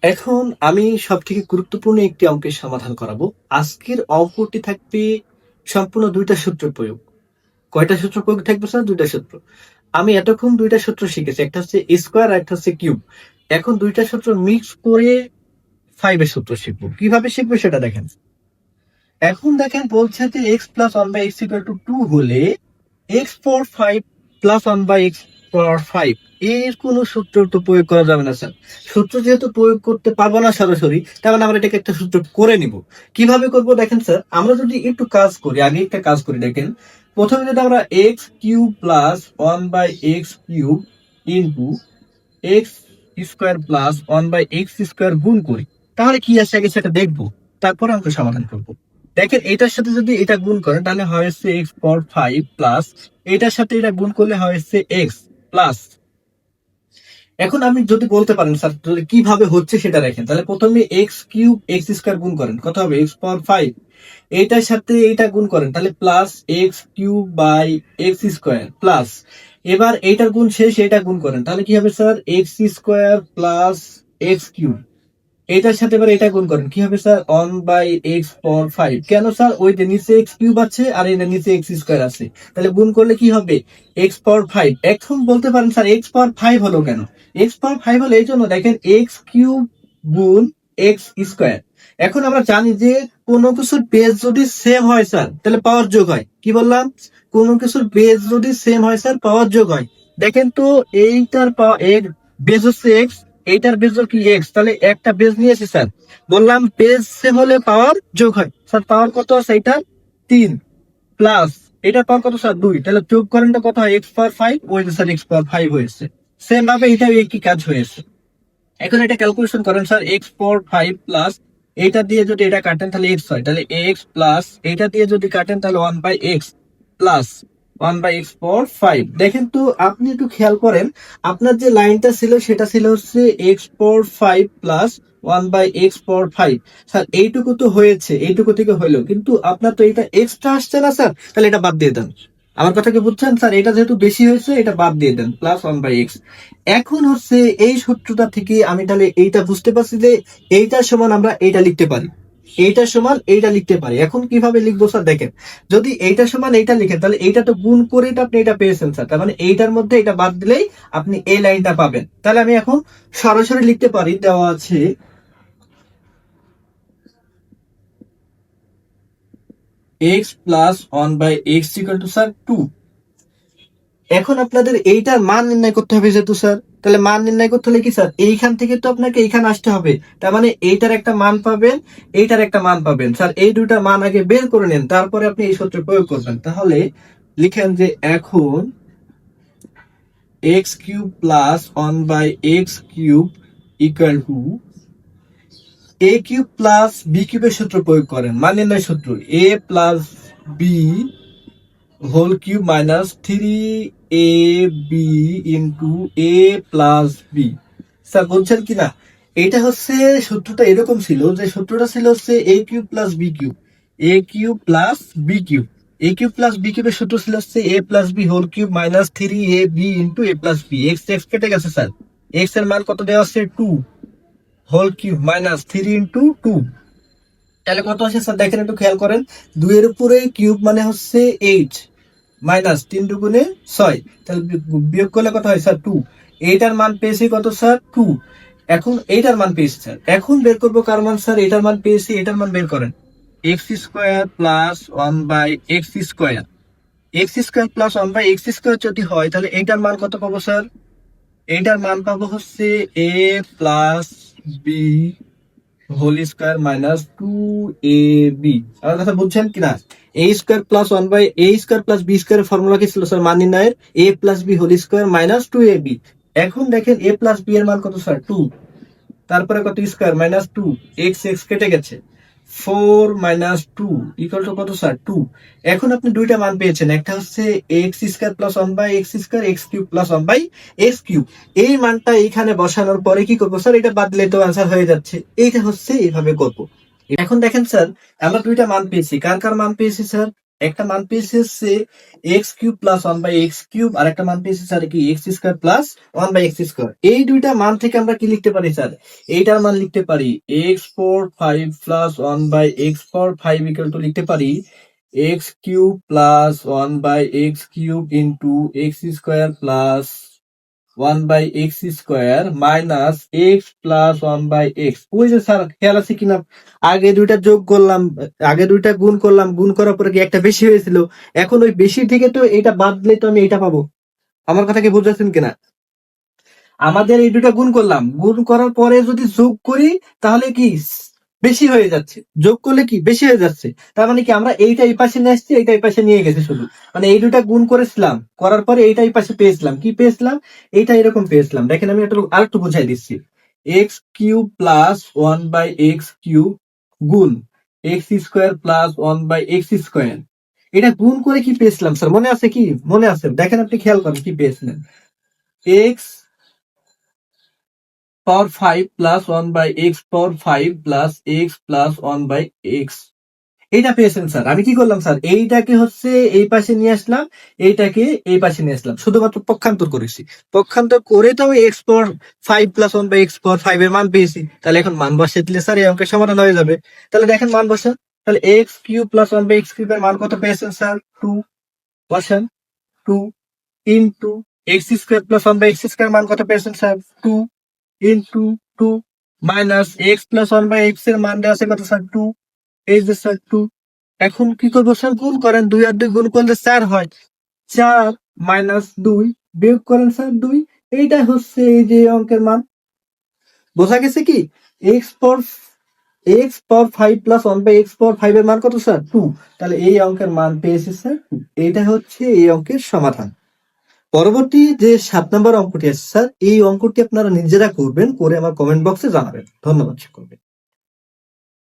এখন আমি সবথেকে গুরুত্বপূর্ণ একটি অঙ্কের সমাধান করাবো। আজকের অঙ্কটি থাকবে সম্পূর্ণ ২ টা সূত্র প্রয়োগ। কয়টা সূত্র প্রয়োগ থাকবে স্যার? ২ টা সূত্র। আমি এতক্ষণ ২ টা সূত্র শিখেছি। একটা হচ্ছে স্কয়ার আর একটা হচ্ছে কিউব। এখন ২ টা সূত্র মিক্স করে 5 এর সূত্র শিখবো। কিভাবে শিখবো সেটা দেখেন। এখন দেখেন বলছে যে x + 1/x = 2 হলে x পাওয়ার 5 + 1/x পাওয়ার 5 এর কোনো সূত্র তো প্রয়োগ করা যাবে না স্যার। সূত্র যেহেতু প্রয়োগ করতে পারবো না সরাসরি, তার মানে আমরা এটাকে একটা সূত্র করে নিব। কিভাবে করব দেখেন স্যার, আমরা যদি একটু কাজ করি, আগে একটা কাজ করি দেখেন। প্রথমে যদি আমরা x³ + 1/x³ into x² + 1/x² গুণ করি, তাহলে কি আসে আগে সেটা দেখবো, তারপর অঙ্ক সমাধান করব। দেখেন এটার সাথে যদি এটা গুণ করেন তাহলে হয় হচ্ছে এক্স পাওয়ার 5 প্লাস এটার সাথে এটা গুণ করলে হয় হচ্ছে এক্স প্লাস। এখন আমি যদি বলতে পারেন স্যার তাহলে কিভাবে হচ্ছে সেটা দেখেন, তাহলে প্রথমে x³ x² গুণ করেন, কত হবে এক্স পাওয়ার 5, এইটার সাথে এইটা গুণ করেন তাহলে প্লাস x³/x² প্লাস, এবার এইটার গুণ শেষ এটা গুণ করেন তাহলে কি হবে স্যার x² + x³, এটার সাথে এবার এটা গুণ করেন কি হবে স্যার 1/x⁵। কেন স্যার? ওই যে নিচে x³ আছে আর এর নিচে x² আছে, তাহলে গুণ করলে কি হবে x⁵। এখন বলতে পারেন স্যার x⁵ হলো কেন? x⁵ হলো এই জন্য দেখেন x³ গুণ x²। এখন আমরা জানি যে কোনো কিছুর বেস যদি সেম হয় স্যার তাহলে পাওয়ার যোগ হয়। কি বললাম? কোনো কিছুর বেস যদি সেম হয় স্যার পাওয়ার যোগ হয়। দেখেন তো এইটার পাওয়ার এর বেস হচ্ছে x, এইটার বেস কি এক্স, তাহলে একটা বেস নিয়েছি স্যার, বললাম বেস সেম হলে পাওয়ার যোগ হয়। স্যার পাওয়ার কত আছে এটা 3 প্লাস এটার পাওয়ার কত স্যার 2, তাহলে যোগ করেন তো কত হয় x⁵, ওই যে স্যার x⁵ হয়েছে। সেম ভাবে এটাও একই কাজ হয়েছে। এখন এটা ক্যালকুলেশন করেন স্যার x⁵ প্লাস এটা দিয়ে যদি এটা কাটেন তাহলে x হয়, তাহলে x প্লাস এটা দিয়ে যদি কাটেন তাহলে 1/x প্লাস 1/x⁵। দেখেন তো আপনি একটু খেয়াল করেন, আপনার যে লাইনটা ছিল সেটা ছিল হচ্ছে x⁵ প্লাস 1/x⁵। স্যার এইটুকু তো হয়েছে, এইটুকু থেকে হইলো, কিন্তু আপনার তো এটা এক্সট্রা আসছে না স্যার, তাহলে এটা বাদ দিয়ে দেন। আমার কথা কি বুঝছেন স্যার? এটা যেহেতু বেশি হয়েছে এটা বাদ দিয়ে দেন, প্লাস 1/x। এখন হচ্ছে এই সূত্রটা থেকে আমি তাহলে এইটা বুঝতে পারছি যে এইটার সমান আমরা এইটা লিখতে পারি, এইটার সমান এইটা লিখতে পারি। এখন কিভাবে লিখবো স্যার দেখেন, যদি এইটার সমান এইটা লিখেন তাহলে এইটা তো গুণ করে এটা আপনি এটা পেয়েছেন স্যার, তার মানে এইটার মধ্যে এটা বাদ দিলেই আপনি এই লাইনটা পাবেন। তাহলে আমি এখন সরাসরি লিখতে পারি, দেওয়া আছে x প্লাস 1/x = স্যার 2। এখন আপনাদের এইটার মান নির্ণয় করতে হবে যেহেতু স্যার, তাহলে মান নির্ণয় করতে হলে কি স্যার এইখান থেকে তো আপনাকে এইখানে আসতে হবে, তার মানে এইটার একটা মান পাবেন, এইটার একটা মান পাবেন স্যার। এই দুইটার মান আগে বের করে নেন, তারপরে আপনি এই সূত্র প্রয়োগ করবেন। তাহলে লিখেন যে এখন x³ + 1/x³ = a³ + b³ এর সূত্র প্রয়োগ করেন, মান নির্ণয় সূত্র a + b whole cube minus 3ab into a plus b. Sir বলছেন কি না? এটা হচ্ছে সূত্রটা এরকম ছিল, যে সূত্রটা ছিল হচ্ছে a³ + b³, a³ + b³ a³ + b³ এর সূত্র ছিল হচ্ছে a + b whole cube minus 3ab into a + b। X x কেটে গেছে স্যার, এক্স এর মান কত দেওয়া আছে 2 হোল কিউব মাইনাস 3 ইন্টু 2, তাহলে কত আসে স্যার দেখেন একটু খেয়াল করেন। 2 এর উপরে কিউব মানে হচ্ছে 8 মাইনাস 3 দুগুণে 6, তাহলে বিয়োগ করলে কত হয় স্যার 2। এইটার মান পেয়েছি কত স্যার 2। এখন এইটার মান পেয়েছি স্যার, এখন বের করবো কার মান স্যার? এটার মান পেয়েছি, এটার মান বের করেন x² + 1/x², x² + 1/x² যদি হয় তাহলে এইটার মান কত পাবো স্যার? এইটার মান পাবো হচ্ছে a + b whole square minus 2ab। আমার কথা বুঝছেন কিনা? a² + 1/a² + b² এর ফর্মুলা কি ছিল স্যার মান নির্ণয়ের? a + b whole square minus 2ab। এখন দেখেন a + b এর মান কত স্যার 2, তারপরে কত স্কয়ার মাইনাস 2, এক্স এক্স কেটে গেছে, 4 - 2 = কত স্যার 2। এখন আপনি দুইটা মান পেয়েছেন, একটা হচ্ছে x² + 1/x², x³ + 1/x³। এই মানটা এইখানে বসানোর পরে কি করবো স্যার? এটা বাদ দিলে তো आंसर হয়ে যাচ্ছে। এইটা হচ্ছে এইভাবে করব। এখন দেখেন স্যার আমরা দুইটা মান পেয়েছি, কার কার মান পেয়েছি স্যার? একটা মান পেয়েছি হচ্ছে x cube plus one by x cube, আর একটা মান পেয়েছি স্যার কি x square plus one by x square. এই দুইটা মান থেকে আমরা কি লিখতে পারি স্যার? এইটার মান লিখতে পারি x four five plus one by x four five equal to লিখতে পারি x cube plus one by x cube into x square plus one by x square minus x plus one by x. ওই যে sir খেয়াল আছে কিনা, আগে দুইটা যোগ করলাম, আগে দুইটা গুণ করলাম, গুণ করার পরে কি একটা বেশি হয়েছিল, এখন ওই বেশি থেকে তো এটা বাদ দিলে তো আমি এটা পাবো। আমার কথা কি বুঝতেছেন কিনা? আমাদের এই দুটা গুণ করলাম, গুণ করার পরে যদি যোগ করি তাহলে কি বেশি হয়ে যাচ্ছে, যোগ করলে কি বেশি হয়ে যাচ্ছে। তার মানে কি আমরা এইটা এই পাশে নিয়ে আসছি, এইটা এই পাশে নিয়ে গেছি শুধু, মানে এই দুটা গুণ করেছিলাম, করার পরে এইটা এই পাশে পেয়েছিলাম, কি পেয়েছিলাম, এইটা এরকম পেয়েছিলাম। দেখেন আমি একটু আরেকটু বুঝাই দিচ্ছি, x cube plus one by x cube গুণ x square plus one by x square, এটা গুণ করে কি পেয়েছিলাম স্যার? মনে আছে কি? মনে আছে? দেখেন আপনি খেয়াল করেন কি পেয়েছিলেন, x power five plus one by x power five plus x plus one by x, এইটা পেয়েছেন স্যার। আমি কি করলাম স্যার, এইটাকে হচ্ছে এই পাশে নিয়ে আসলাম, এইটাকে এই পাশে নিয়ে আসলাম, শুধুমাত্র পক্ষান্তর করেছি। পক্ষান্তর করে তো আমি x power five plus one by x power five এর মান পেয়েছি। তাহলে এখন মান বসিয়ে দিলে স্যার এই অঙ্কের সমাধান হয়ে যাবে। তাহলে দেখেন মান বসান, তাহলে x cube plus one by x cube এর মান কত পেয়েছেন স্যার? টু। বসান, two into x square plus one by x square মান কত পেয়েছেন sir? Two into two minus x plus one by x এর মান দেওয়া আছে কত স্যার? টু। এই যে স্যার টু। এখন কি করবো স্যার? গুণ করেন, দুই আর দুই গুণ করলে চার হয়, চার মাইনাস দুই বিয়োগ করেন স্যার দুই। এইটা হচ্ছে এই যে অঙ্কের মান। বোঝা গেছে কি? X power five plus one by x power five এর মান কত স্যার? টু। তাহলে এই অঙ্কের মান পেয়েছে স্যার টু। এইটা হচ্ছে এই অঙ্কের সমাধান। পরবর্তী যে 7 নম্বর অঙ্কটি আছে স্যার, এই অঙ্কটি আপনারা নিজেরা করবেন, করে আমার কমেন্ট বক্সে জানাবেন। ধন্যবাদ সকলকে।